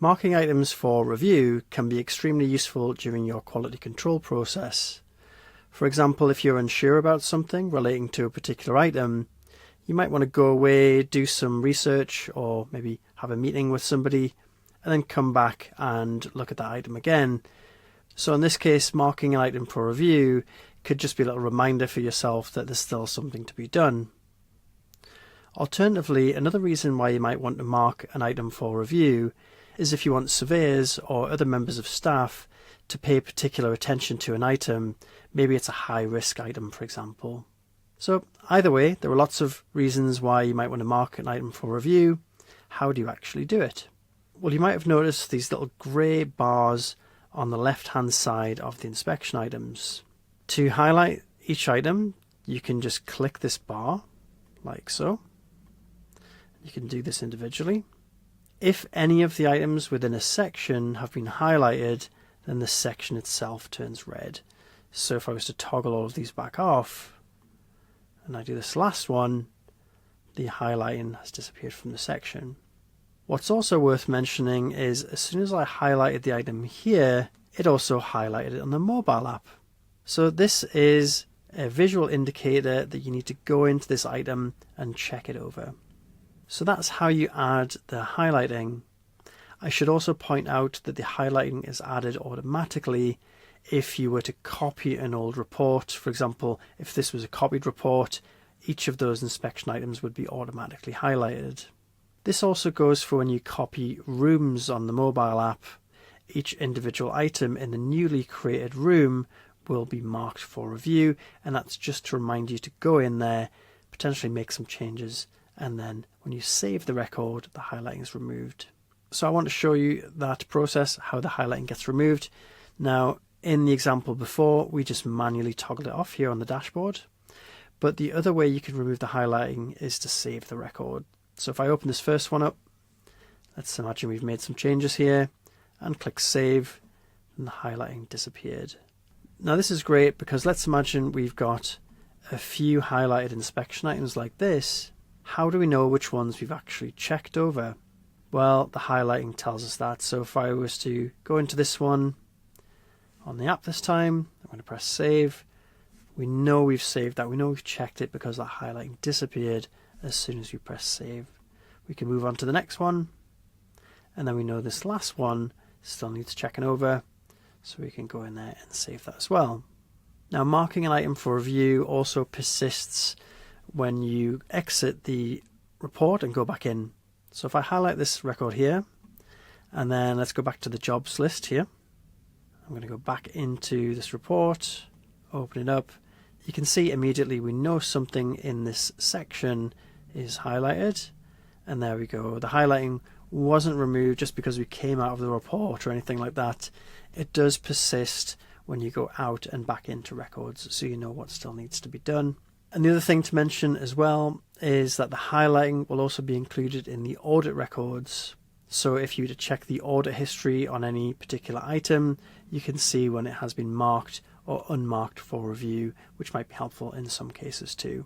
Marking items for review can be extremely useful during your quality control process. For example, if you're unsure about something relating to a particular item, you might want to go away, do some research, or maybe have a meeting with somebody, and then come back and look at that item again. So in this case, marking an item for review could just be a little reminder for yourself that there's still something to be done. Alternatively, another reason why you might want to mark an item for review is if you want surveyors or other members of staff to pay particular attention to an item. Maybe it's a high-risk item, for example. So either way, there are lots of reasons why you might want to mark an item for review. How do you actually do it? Well, you might have noticed these little grey bars on the left-hand side of the inspection items. To highlight each item, you can just click this bar, like so. You can do this individually. If any of the items within a section have been highlighted, then the section itself turns red. So if I was to toggle all of these back off, and I do this last one, the highlighting has disappeared from the section. What's also worth mentioning is as soon as I highlighted the item here, it also highlighted it on the mobile app. So this is a visual indicator that you need to go into this item and check it over. So that's how you add the highlighting. I should also point out that the highlighting is added automatically if you were to copy an old report. For example, if this was a copied report, each of those inspection items would be automatically highlighted. This also goes for when you copy rooms on the mobile app. Each individual item in the newly created room will be marked for review, and that's just to remind you to go in there, potentially make some changes, and then when you save the record, the highlighting is removed. So I want to show you that process, how the highlighting gets removed. Now, in the example before, we just manually toggled it off here on the dashboard. But the other way you can remove the highlighting is to save the record. So if I open this first one up, let's imagine we've made some changes here, and click save, and the highlighting disappeared. Now this is great because let's imagine we've got a few highlighted inspection items like this. How do we know which ones we've actually checked over? Well, the highlighting tells us that. So if I was to go into this one on the app this time, I'm going to press save. We know we've saved that. We know we've checked it because that highlighting disappeared as soon as we press save. We can move on to the next one. And then we know this last one still needs checking over. So we can go in there and save that as well. Now, marking an item for review also persists when you exit the report and go back in. So if I highlight this record here, and then let's go back to the jobs list here. I'm going to go back into this report, open it up. You can see immediately we know something in this section is highlighted. And there we go. The highlighting wasn't removed just because we came out of the report or anything like that. It does persist when you go out and back into records, so you know what still needs to be done. And the other thing to mention as well is that the highlighting will also be included in the audit records. So if you were to check the audit history on any particular item, you can see when it has been marked or unmarked for review, which might be helpful in some cases too.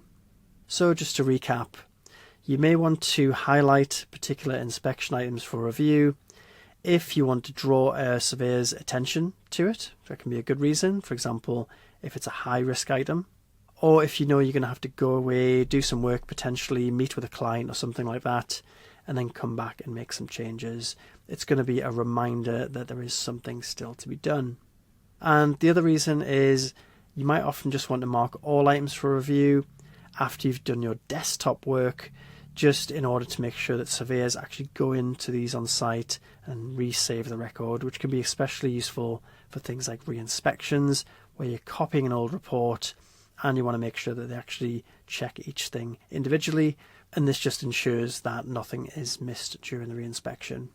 So just to recap, you may want to highlight particular inspection items for review if you want to draw a surveyor's attention to it. That can be a good reason. For example, if it's a high-risk item, or if you know you're going to have to go away, do some work, potentially meet with a client or something like that, and then come back and make some changes. It's going to be a reminder that there is something still to be done. And the other reason is you might often just want to mark all items for review after you've done your desktop work, just in order to make sure that surveyors actually go into these on site and resave the record, which can be especially useful for things like re-inspections, where you're copying an old report and you want to make sure that they actually check each thing individually, and this just ensures that nothing is missed during the re-inspection.